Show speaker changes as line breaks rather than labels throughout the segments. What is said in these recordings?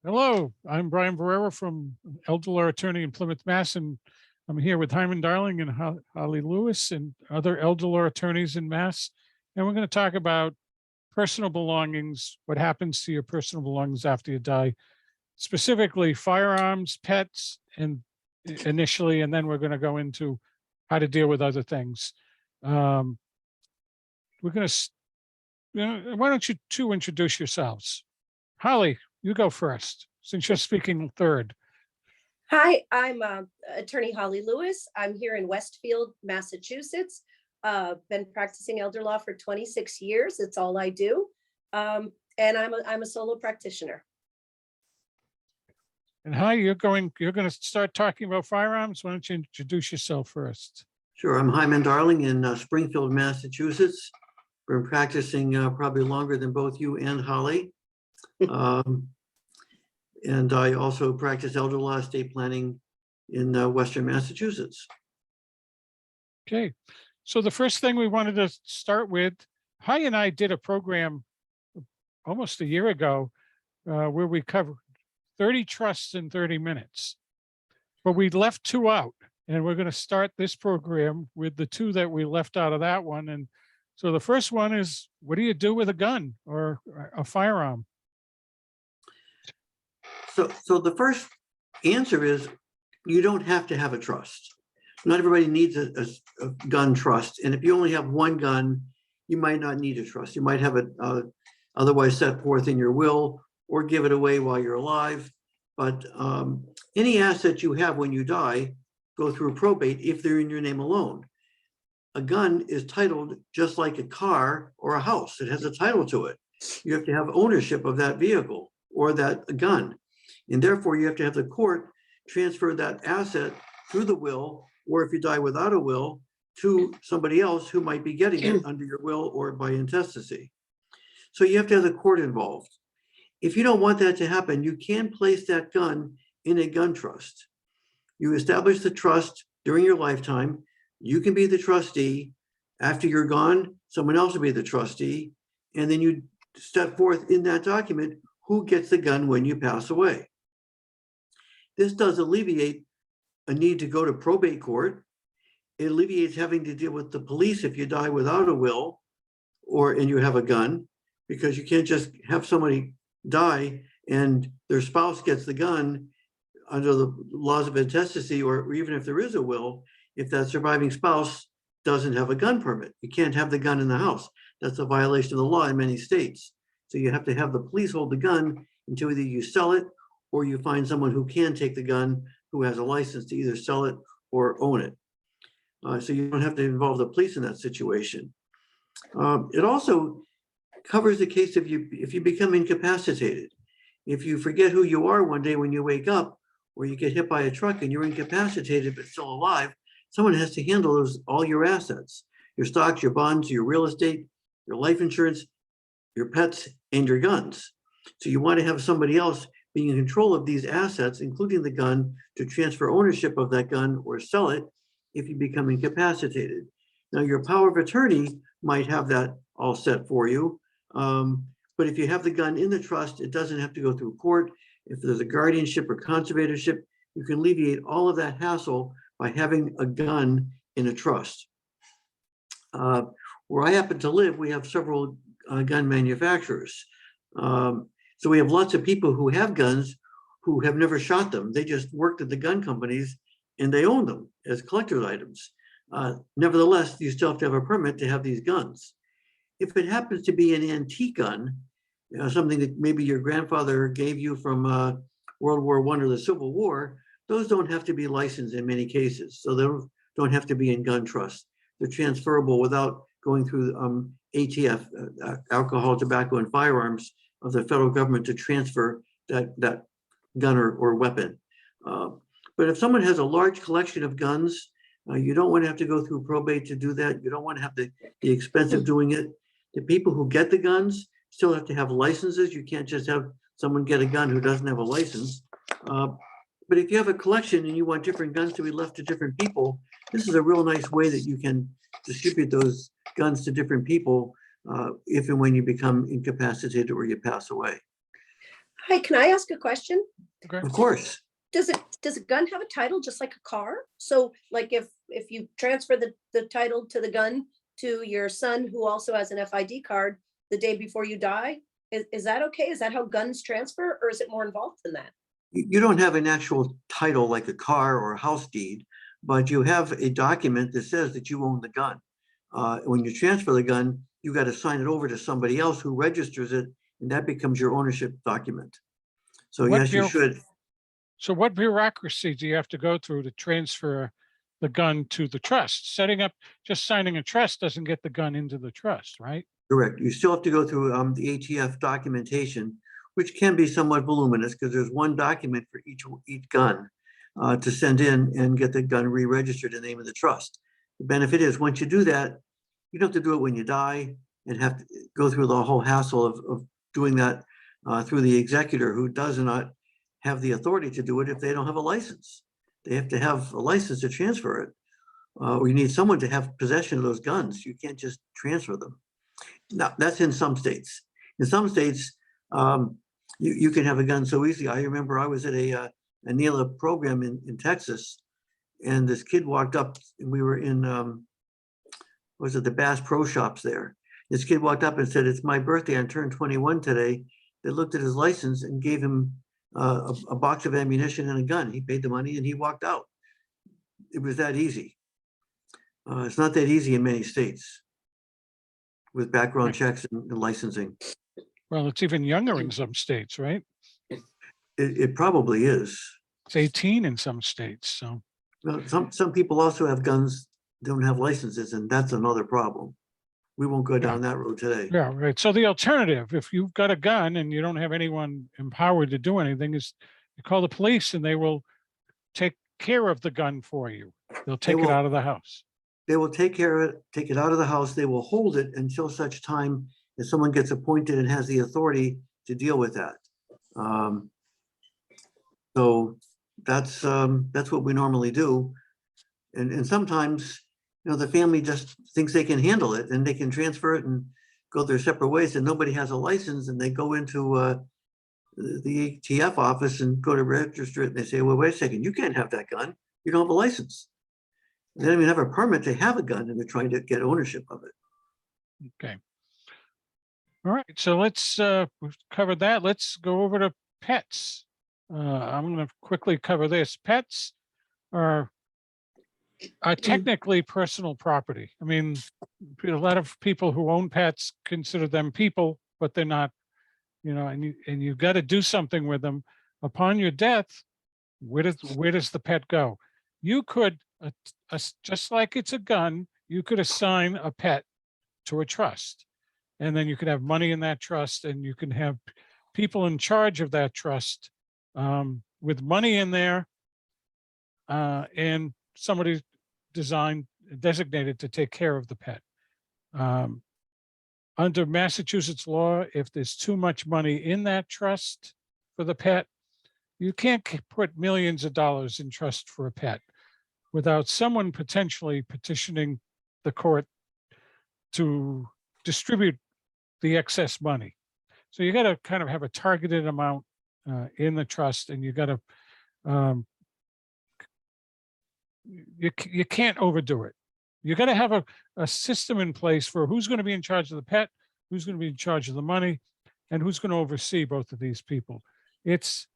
Hello, I'm Brian Barreira from Elder Law Attorney in Plymouth, Mass. And I'm here with Hyman Darling and Holly Lewis and other elder law attorneys in Mass. And we're going to talk about personal belongings, what happens to your personal belongings after you die, specifically firearms, pets, and initially, and then we're going to go into how to deal with other things. We're going to, why don't you two introduce yourselves? Holly, you go first, since you're speaking third.
Hi, I'm Attorney Holly Lewis. I'm here in Westfield, Massachusetts. Been practicing elder law for 26 years. It's all I do. And I'm a solo practitioner.
And hi, you're going to start talking about firearms. Why don't you introduce yourself first?
Sure, I'm Hyman Darling in Springfield, Massachusetts. Been practicing probably longer than both you and Holly. And I also practice elder law estate planning in Western Massachusetts.
Okay, so the first thing we wanted to start with, Hi and I did a program almost a year ago where we covered 30 trusts in 30 minutes, but we left two out, and we're going to start this program with the two that we left out of that one. And so the first one is, what do you do with a gun or a firearm?
So the first answer is you don't have to have a trust. Not everybody needs a gun trust. And if you only have one gun, you might not need a trust. You might have it otherwise set forth in your will or give it away while you're alive. But any asset you have when you die go through probate if they're in your name alone. A gun is titled just like a car or a house. It has a title to it. You have to have ownership of that vehicle or that gun. And therefore, you have to have the court transfer that asset through the will, or if you die without a will, to somebody else who might be getting it under your will or by intestacy. So you have to have the court involved. If you don't want that to happen, you can place that gun in a gun trust. You establish the trust during your lifetime. You can be the trustee. After you're gone, someone else will be the trustee. And then you set forth in that document who gets the gun when you pass away. This does alleviate a need to go to probate court. It alleviates having to deal with the police if you die without a will and you have a gun, because you can't just have somebody die and their spouse gets the gun under the laws of intestacy, or even if there is a will, if that surviving spouse doesn't have a gun permit. You can't have the gun in the house. That's a violation of the law in many states. So you have to have the police hold the gun until either you sell it or you find someone who can take the gun, who has a license to either sell it or own it. So you don't have to involve the police in that situation. It also covers the case if you become incapacitated. If you forget who you are one day when you wake up, or you get hit by a truck and you're incapacitated but still alive, someone has to handle all your assets, your stocks, your bonds, your real estate, your life insurance, your pets, and your guns. So you want to have somebody else being in control of these assets, including the gun, to transfer ownership of that gun or sell it if you become incapacitated. Now, your power of attorney might have that all set for you. But if you have the gun in the trust, it doesn't have to go through court. If there's a guardianship or conservatorship, you can alleviate all of that hassle by having a gun in a trust. Where I happen to live, we have several gun manufacturers. So we have lots of people who have guns who have never shot them. They just worked at the gun companies and they own them as collector's items. Nevertheless, you still have to have a permit to have these guns. If it happens to be an antique gun, something that maybe your grandfather gave you from World War I or the Civil War, those don't have to be licensed in many cases. So they don't have to be in gun trusts. They're transferable without going through ATF, alcohol, tobacco, and firearms of the federal government to transfer that gun or weapon. But if someone has a large collection of guns, you don't want to have to go through probate to do that. You don't want to have the expense of doing it. The people who get the guns still have to have licenses. You can't just have someone get a gun who doesn't have a license. But if you have a collection and you want different guns to be left to different people, this is a real nice way that you can distribute those guns to different people if and when you become incapacitated or you pass away.
Hi, can I ask a question?
Okay.
Of course,
Does a gun have a title just like a car? So like if you transfer the title to the gun to your son who also has an FID card the day before you die, is that okay? Is that how guns transfer, or is it more involved than that?
you don't have an actual title like a car or a house deed, but you have a document that says that you own the gun. When you transfer the gun, you got to sign it over to somebody else who registers it, and that becomes your ownership document. So
What
yes, you
bureau-
should.
So what bureaucracy do you have to go through to transfer the gun to the trust? Just signing a trust doesn't get the gun into the trust, right?
Correct. You still have to go through the ATF documentation, which can be somewhat voluminous because there's one document for each gun to send in and get the gun re-registered in the name of the trust. The benefit is once you do that, you don't have to do it when you die and have to go through the whole hassle of doing that through the executor, who does not have the authority to do it if they don't have a license. They have to have a license to transfer it. Or you need someone to have possession of those guns. You can't just transfer them. Now, that's in some states. In some states, you can have a gun so easily. I remember I was at a NELA program in Texas, and this kid walked up, and we were in, was it the Bass Pro Shops there? This kid walked up and said, "It's my birthday. I turned 21 today." They looked at his license and gave him a box of ammunition and a gun. He paid the money and he walked out. It was that easy. It's not that easy in many states with background
Right.
checks and licensing.
Well, it's even younger in some states, right?
It probably is.
It's 18 in some states, so.
Well, some people also have guns, don't have licenses, and that's another problem. We won't go down that road today.
Yeah, right. So the alternative, if you've got a gun and you don't have anyone empowered to do anything, is you call the police and they will take care of the gun for you. They'll take it
will.
out of the house.
They will take care of it, take it out of the house. They will hold it until such time as someone gets appointed and has the authority to deal with that. So that's what we normally do. And sometimes, the family just thinks they can handle it and they can transfer it and go their separate ways, and nobody has a license, and they go into the ATF office and go to register it, and they say, "Well, wait a second, you can't have that gun. You don't have a license." They don't even have a permit to have a gun, and they're trying to get ownership of it.
Okay. All right, so we've covered that. Let's go over to pets. I'm going to quickly cover this. Pets are technically personal property. I mean, a lot of people who own pets consider them people, but they're not, and you've got to do something with them. Upon your death, where does the pet go? You could, just like it's a gun, you could assign a pet to a trust, and then you could have money in that trust, and you can have people in charge of that trust with money in there, and somebody designated to take care of the pet. Under Massachusetts law, if there's too much money in that trust for the pet, you can't put millions of dollars in trust for a pet without someone potentially petitioning the court to distribute the excess money. So you got to kind of have a targeted amount in the trust, and you got to, you can't overdo it. You got to have a system in place for who's going to be in charge of the pet, who's going to be in charge of the money, and who's going to oversee both of these people. It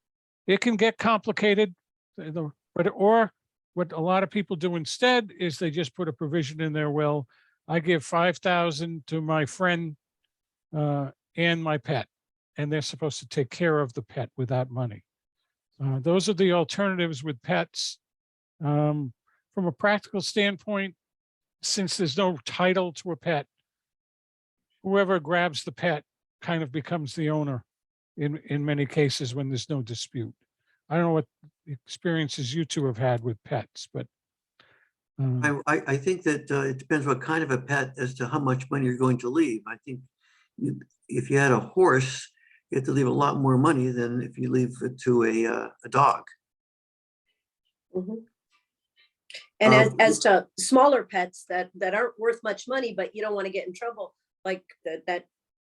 can get complicated, or what a lot of people do instead is they just put a provision in their will. I give 5,000 to my friend and my pet, and they're supposed to take care of the pet with that money. Those are the alternatives with pets. From a practical standpoint, since there's no title to a pet, whoever grabs the pet kind of becomes the owner in many cases when there's no dispute. I don't know what experiences you two have had with pets, but
I think that it depends what kind of a pet as to how much money you're going to leave. I think if you had a horse, you have to leave a lot more money than if you leave it to a dog.
Mhm. And as to smaller pets that aren't worth much money, but you don't want to get in trouble, like that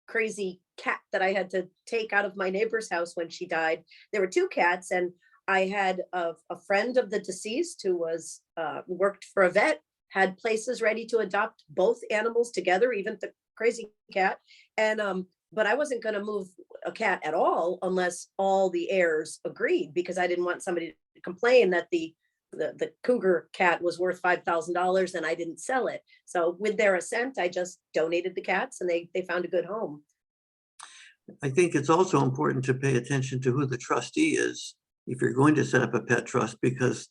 crazy cat that I had to take out of my neighbor's house when she died. There were two cats, and I had a friend of the deceased who was worked for a vet, had places ready to adopt both animals together, even the crazy cat. And but I wasn't going to move a cat at all unless all the heirs agreed, because I didn't want somebody to complain that the cougar cat was worth $5,000 and I didn't sell it. So with their assent, I just donated the cats, and they found a good home.
I think it's also important to pay attention to who the trustee is if you're going to set up a pet trust, because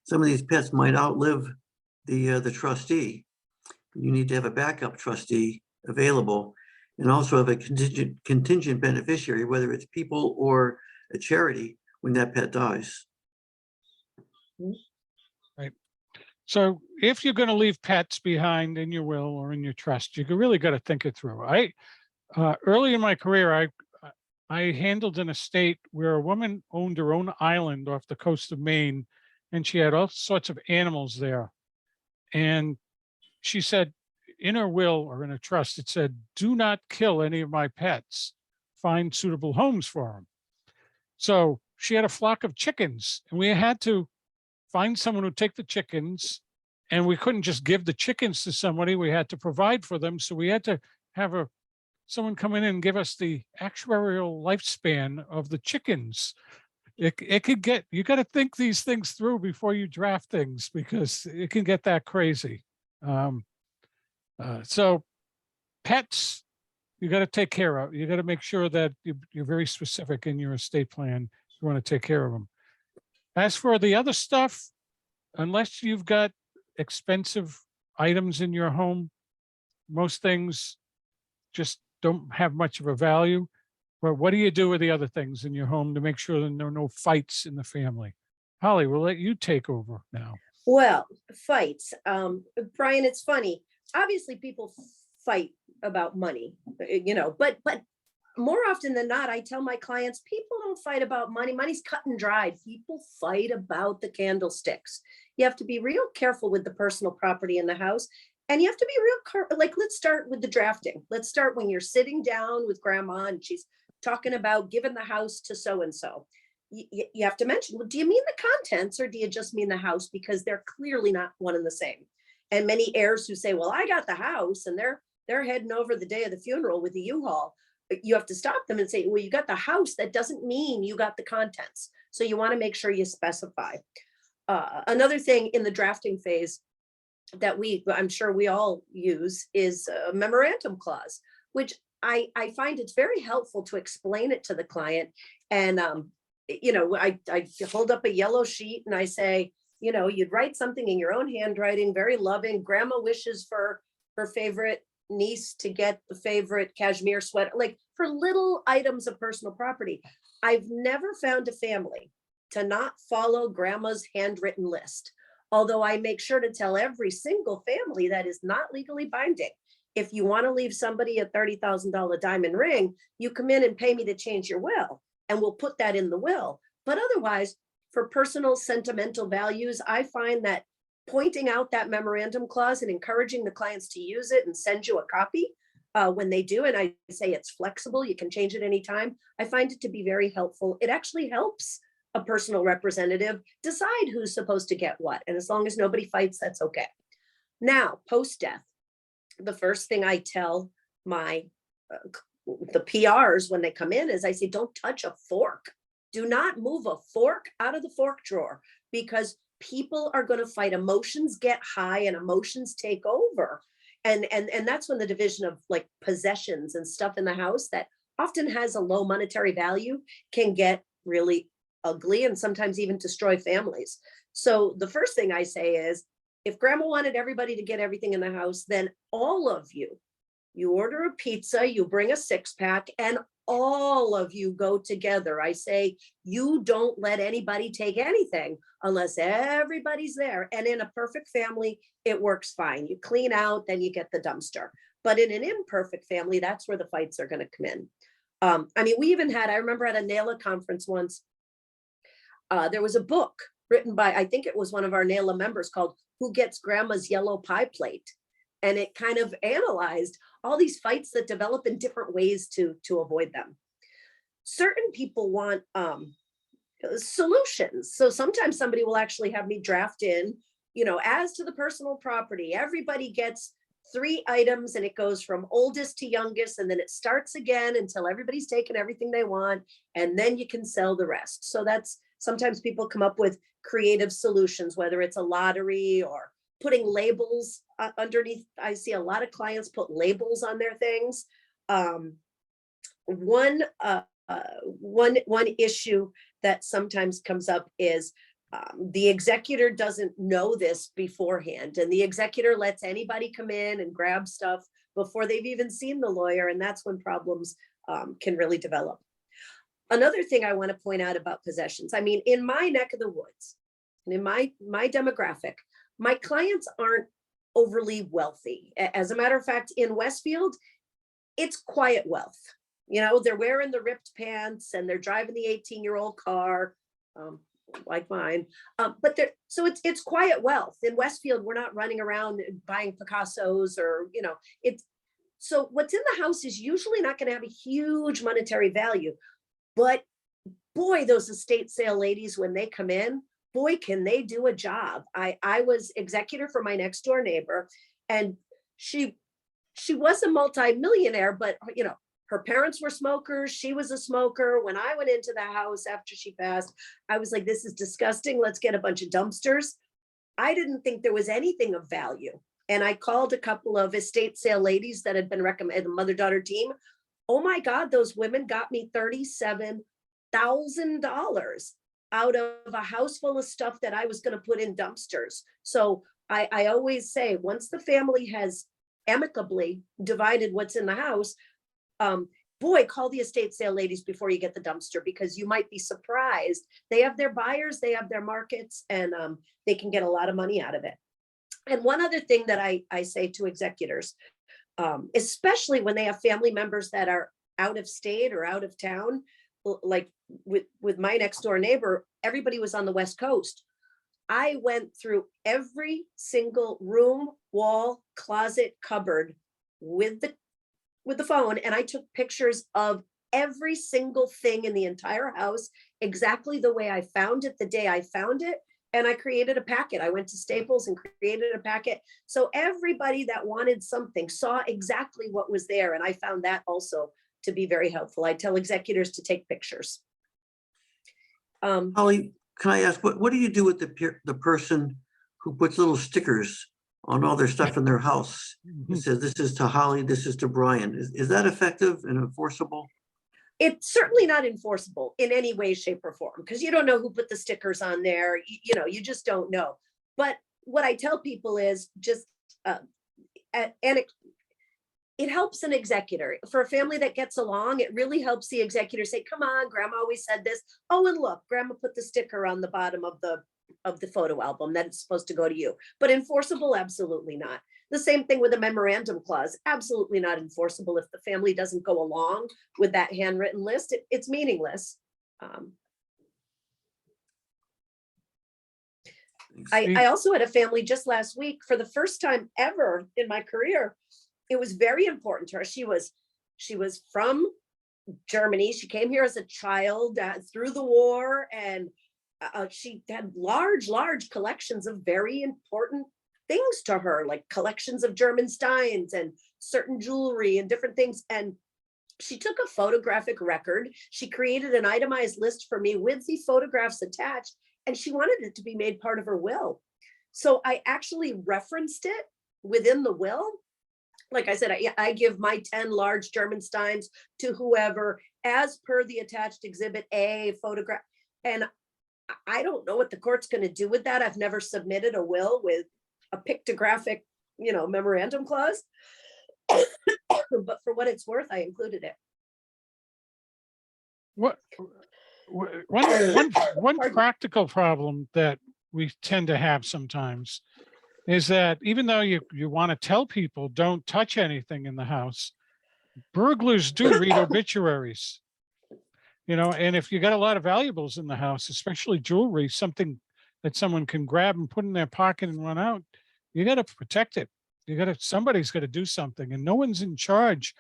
some of these pets might outlive the trustee. You need to have a backup trustee available, and also have a contingent beneficiary, whether it's people or a charity, when that pet dies.
Right. So if you're going to leave pets behind in your will or in your trust, you really got to think it through. Early in my career, I handled an estate where a woman owned her own island off the coast of Maine, and she had all sorts of animals there. And she said in her will or in a trust, it said, "Do not kill any of my pets. Find suitable homes for them." So she had a flock of chickens, and we had to find someone who'd take the chickens, and we couldn't just give the chickens to somebody. We had to provide for them. So we had to have someone come in and give us the actuarial lifespan of the chickens. It could get, you got to think these things through before you draft things, because it can get that crazy. So pets, you got to take care of. You got to make sure that you're very specific in your estate plan. You want to take care of them. As for the other stuff, unless you've got expensive items in your home, most things just don't have much of a value. But what do you do with the other things in your home to make sure that there are no fights in the family? Holly, we'll let you take over now.
Well, fights. Brian, it's funny. Obviously, people fight about money, but more often than not, I tell my clients, people don't fight about money. Money's cut and dried. People fight about the candlesticks. You have to be real careful with the personal property in the house. And you have to be real, let's start with the drafting. Let's start when you're sitting down with grandma and she's talking about giving the house to so-and-so. You have to mention, well, do you mean the contents or do you just mean the house? Because they're clearly not one and the same. And many heirs who say, well, I got the house, and they're heading over the day of the funeral with the U-Haul. You have to stop them and say, well, you got the house. That doesn't mean you got the contents. So you want to make sure you specify. Another thing in the drafting phase that I'm sure we all use is a memorandum clause, which I find it's very helpful to explain it to the client. And, I hold up a yellow sheet and I say, you'd write something in your own handwriting, very loving. Grandma wishes for her favorite niece to get the favorite cashmere sweater, like for little items of personal property. I've never found a family to not follow grandma's handwritten list. Although I make sure to tell every single family that is not legally binding. If you want to leave somebody a $30,000 diamond ring, you come in and pay me to change your will, and we'll put that in the will. But otherwise, for personal sentimental values, I find that pointing out that memorandum clause and encouraging the clients to use it and send you a copy when they do, and I say it's flexible, you can change it anytime, I find it to be very helpful. It actually helps a personal representative decide who's supposed to get what. And as long as nobody fights, that's okay. Now, post-death, the first thing I tell the PRs when they come in is I say, don't touch a fork. Do not move a fork out of the fork drawer, because people are going to fight. Emotions get high and emotions take over. And that's when the division of like possessions and stuff in the house that often has a low monetary value can get really ugly and sometimes even destroy families. So the first thing I say is, if grandma wanted everybody to get everything in the house, then all of you order a pizza, you bring a 6-pack, and all of you go together. I say, you don't let anybody take anything unless everybody's there. And in a perfect family, it works fine. You clean out, then you get the dumpster. But in an imperfect family, that's where the fights are going to come in. We even had, I remember at a NAILA conference once, there was a book written by, I think it was one of our NAILA members, called Who Gets Grandma's Yellow Pie Plate? And it kind of analyzed all these fights that develop in different ways to avoid them. Certain people want solutions. So sometimes somebody will actually have me draft in, as to the personal property, everybody gets 3 items and it goes from oldest to youngest, and then it starts again until everybody's taken everything they want, and then you can sell the rest. So that's, sometimes people come up with creative solutions, whether it's a lottery or putting labels underneath. I see a lot of clients put labels on their things. One issue that sometimes comes up is the executor doesn't know this beforehand, and the executor lets anybody come in and grab stuff before they've even seen the lawyer, and that's when problems can really develop. Another thing I want to point out about possessions, I mean, in my neck of the woods, and in my demographic, my clients aren't overly wealthy. As a matter of fact, in Westfield, it's quiet wealth. They're wearing the ripped pants and they're driving the 18-year-old car, like mine. But it's quiet wealth. In Westfield, we're not running around buying Picassos or, so what's in the house is usually not going to have a huge monetary value. But boy, those estate sale ladies, when they come in, boy, can they do a job. I was executor for my next door neighbor, and she was a multi-millionaire, but her parents were smokers. She was a smoker. When I went into the house after she passed, I was like, this is disgusting. Let's get a bunch of dumpsters. I didn't think there was anything of value. And I called a couple of estate sale ladies that had been recommended, the mother-daughter team. Oh my God, those women got me $37,000 out of a house full of stuff that I was going to put in dumpsters. So I always say, once the family has amicably divided what's in the house, boy, call the estate sale ladies before you get the dumpster, because you might be surprised. They have their buyers, they have their markets, and they can get a lot of money out of it. And one other thing that I say to executors, especially when they have family members that are out of state or out of town, like with my next door neighbor, everybody was on the West Coast. I went through every single room, wall, closet, cupboard with the phone, and I took pictures of every single thing in the entire house, exactly the way I found it the day I found it. And I created a packet. I went to Staples and created a packet. So everybody that wanted something saw exactly what was there. And I found that also to be very helpful. I tell executors to take pictures.
Holly, can I ask, what do you do with the person who puts little stickers on all their stuff in their house? It says, this is to Holly, this is to Brian. Is that effective and enforceable?
It's certainly not enforceable in any way, shape, or form, because you don't know who put the stickers on there. You just don't know. But what I tell people is just, and it helps an executor. For a family that gets along, it really helps the executor say, come on, grandma always said this. Oh, and look, grandma put the sticker on the bottom of the photo album that it's supposed to go to you. But enforceable, absolutely not. The same thing with a memorandum clause, absolutely not enforceable. If the family doesn't go along with that handwritten list, it's meaningless. I also had a family just last week, for the first time ever in my career. It was very important to her. She was from Germany. She came here as a child through the war, and she had large collections of very important things to her, like collections of German steins and certain jewelry and different things. And she took a photographic record. She created an itemized list for me with the photographs attached, and she wanted it to be made part of her will. So I actually referenced it within the will. Like I said, I give my 10 large German steins to whoever as per the attached exhibit A photograph. And I don't know what the court's going to do with that. I've never submitted a will with a pictographic, memorandum clause. But for what it's worth, I included it.
One practical problem that we tend to have sometimes is that even though you want to tell people don't touch anything in the house, burglars do read obituaries, and if you got a lot of valuables in the house, especially jewelry, something that someone can grab and put in their pocket and run out, you got to protect it. somebody's got to do something, and no one's in charge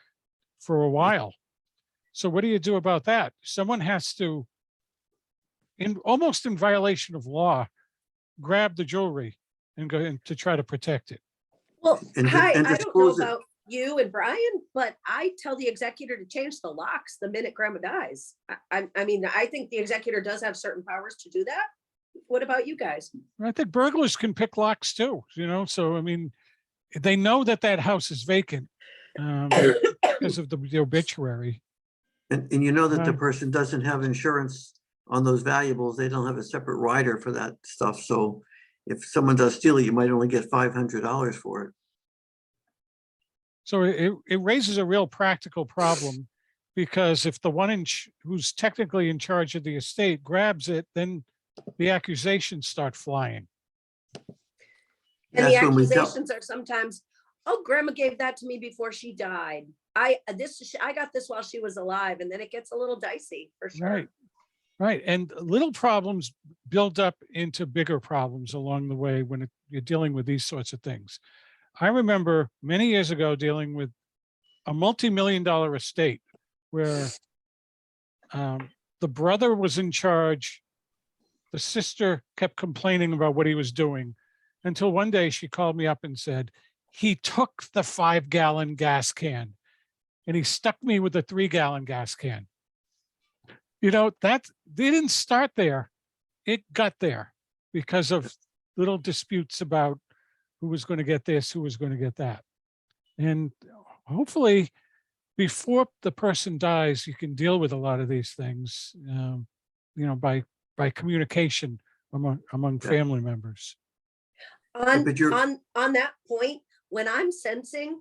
for a while. So what do you do about that? Someone has to, almost in violation of law, grab the jewelry and go in to try to protect it.
Well,
And
hi, I don't know
dispose it.
about you and Brian, but I tell the executor to change the locks the minute grandma dies. I mean, I think the executor does have certain powers to do that. What about you guys?
I think burglars can pick locks too, so I mean, they know that that house is vacant because of the obituary.
And you know that the
Right.
person doesn't have insurance on those valuables. They don't have a separate rider for that stuff. So if someone does steal it, you might only get $500 for it.
So it raises a real practical problem, because if the one who's technically in charge of the estate grabs it, then the accusations start flying.
And the
That's when we tell,
accusations are sometimes, oh, grandma gave that to me before she died. I got this while she was alive, and then it gets a little dicey for sure.
Right. Right. And little problems build up into bigger problems along the way when you're dealing with these sorts of things. I remember many years ago dealing with a multi-million-dollar estate where the brother was in charge. The sister kept complaining about what he was doing, until one day she called me up and said, he took the 5-gallon gas can and he stuck me with a 3-gallon gas can. That they didn't start there. It got there because of little disputes about who was going to get this, who was going to get that. And hopefully before the person dies, you can deal with a lot of these things, by communication among family members.
On
but you're-
on that point, when I'm sensing,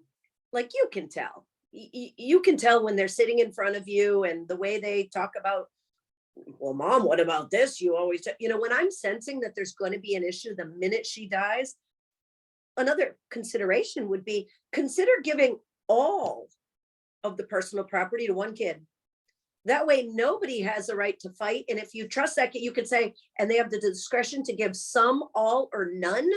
like, you can tell. You can tell when they're sitting in front of you, and the way they talk about, well, mom, what about this? You always, when I'm sensing that there's going to be an issue the minute she dies, another consideration would be, consider giving all of the personal property to one kid. That way, nobody has a right to fight. And if you trust that kid, you could say, and they have the discretion to give some, all, or none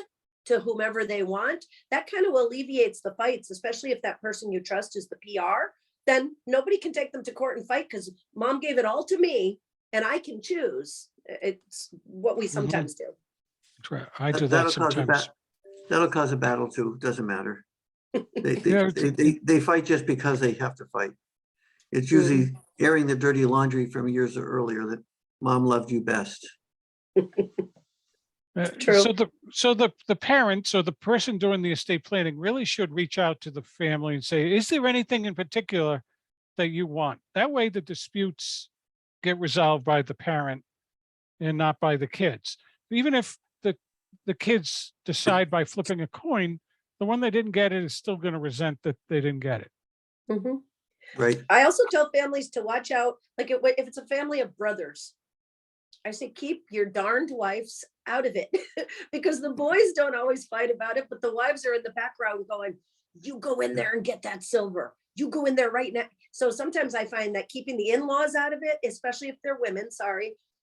to whomever they want. That kind of alleviates the fights, especially if that person you trust is the PR. Then nobody can take them to court and fight, because mom gave it all to me and I can choose. It's what we sometimes do.
I do that sometimes.
That'll cause a battle too. Doesn't matter.
Yeah,
They fight just because they have to fight. It's usually airing the dirty laundry from years earlier that mom loved you best.
True.
So the parents or the person doing the estate planning really should reach out to the family and say, is there anything in particular that you want? That way the disputes get resolved by the parent and not by the kids. Even if the kids decide by flipping a coin, the one that didn't get it is still going to resent that they didn't get it.
Mhm.
Right.
I also tell families to watch out, like if it's a family of brothers, I say, keep your darned wives out of it, because the boys don't always fight about it, but the wives are in the background going, you go in there and get that silver. You go in there right now. So sometimes I find that keeping the in-laws out of it, especially if they're women,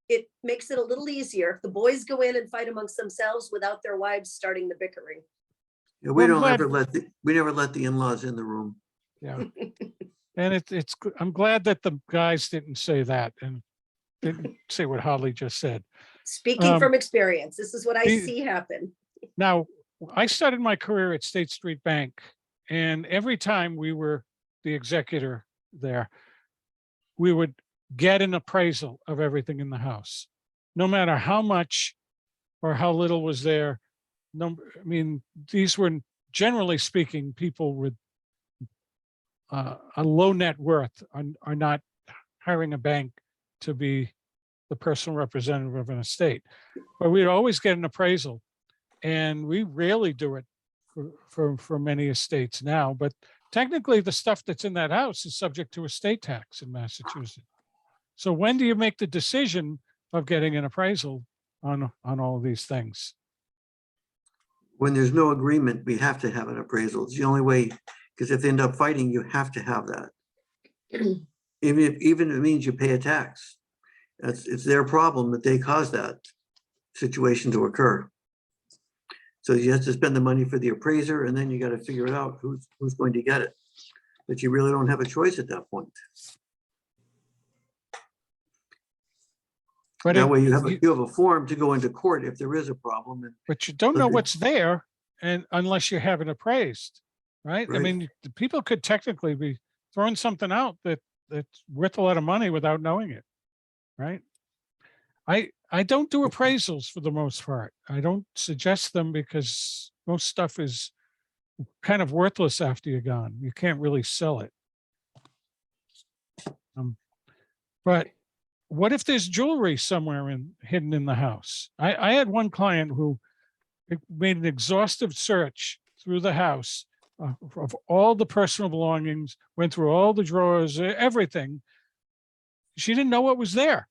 it makes it a little easier if the boys go in and fight amongst themselves without their wives starting the bickering.
Yeah, we
Well, I'm
never
glad-
let the in-laws in the room.
Yeah. And I'm glad that the guys didn't say that and didn't say what Holly just said.
Speaking from experience, this is what I
the-
see happen.
Now, I started my career at State Street Bank, and every time we were the executor there, we would get an appraisal of everything in the house, no matter how much or how little was there. I mean, these were, generally speaking, people with a low net worth are not hiring a bank to be the personal representative of an estate. But we'd always get an appraisal, and we rarely do it for many estates now. But technically, the stuff that's in that house is subject to estate tax in Massachusetts. So when do you make the decision of getting an appraisal on all of these things?
When there's no agreement, we have to have an appraisal. It's the only way, because if they end up fighting, you have to have that. Even if it means you pay a tax. It's their problem that they caused that situation to occur. So you have to spend the money for the appraiser, and then you got to figure it out who's going to get it. But you really don't have a choice at that point.
But
That
it-
way you have a form to go into court if there is a problem. And
But you don't know
Okay.
what's there and unless you have it appraised, right? I
Right.
mean, the people could technically be throwing something out that's worth a lot of money without knowing it, right? I don't do appraisals for the most part. I don't suggest them because most stuff is kind of worthless after you're gone. You can't really sell it. But what if there's jewelry somewhere hidden in the house? I had one client who made an exhaustive search through the house of all the personal belongings, went through all the drawers, everything. She didn't know what was there.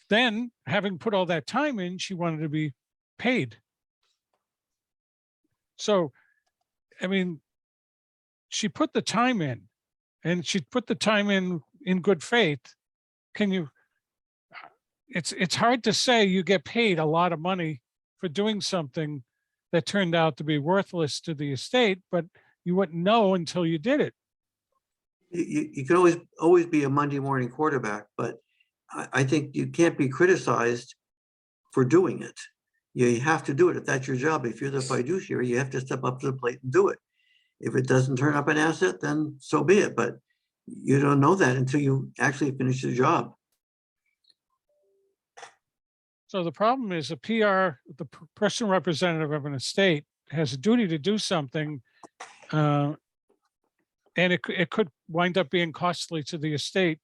Then, having put all that time in, she wanted to be paid. So, I mean, she put the time in, and she put the time in good faith. Can you? It's hard to say you get paid a lot of money for doing something that turned out to be worthless to the estate, but you wouldn't know until you did it.
you can always be a Monday morning quarterback, but I think you can't be criticized for doing it. You have to do it if that's your job. If you're the fiduciary, you have to step up to the plate and do it. If it doesn't turn up an asset, then so be it. But you don't know that until you actually finish the job.
So the problem is the person representative of an estate has a duty to do something. And it could wind up being costly to the estate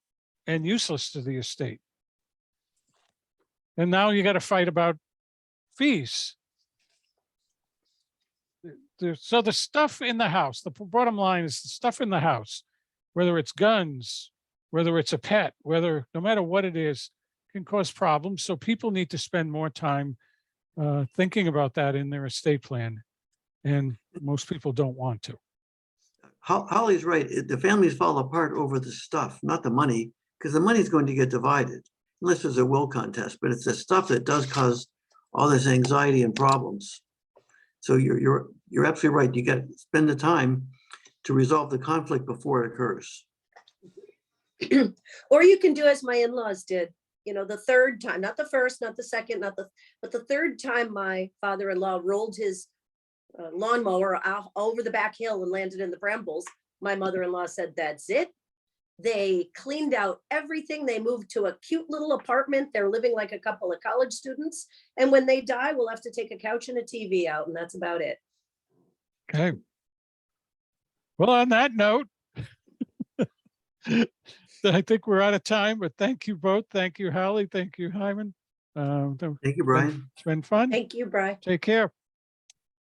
and useless to the estate. And now you got to fight about fees. So the stuff in the house, the bottom line is the stuff in the house, whether it's guns, whether it's a pet, no matter what it is, can cause problems. So people need to spend more time thinking about that in their estate plan. And most people don't want to.
Holly's right. The families fall apart over the stuff, not the money, because the money's going to get divided unless there's a will contest. But it's the stuff that does cause all this anxiety and problems. So you're absolutely right. You got to spend the time to resolve the conflict before it occurs.
Or you can do as my in-laws did, you know, the third time, not the first, not the second, but the third time my father-in-law rolled his lawnmower out over the back hill and landed in the brambles. My mother-in-law said, that's it. They cleaned out everything. They moved to a cute little apartment. They're living like a couple of college students. And when they die, we'll have to take a couch and a TV out, and that's about it.
Okay. Well, on that note, I think we're out of time, but thank you both. Thank you, Holly. Thank you, Hyman.
Thank you, Brian.
It's been fun.
Thank you, Brian.
Take care.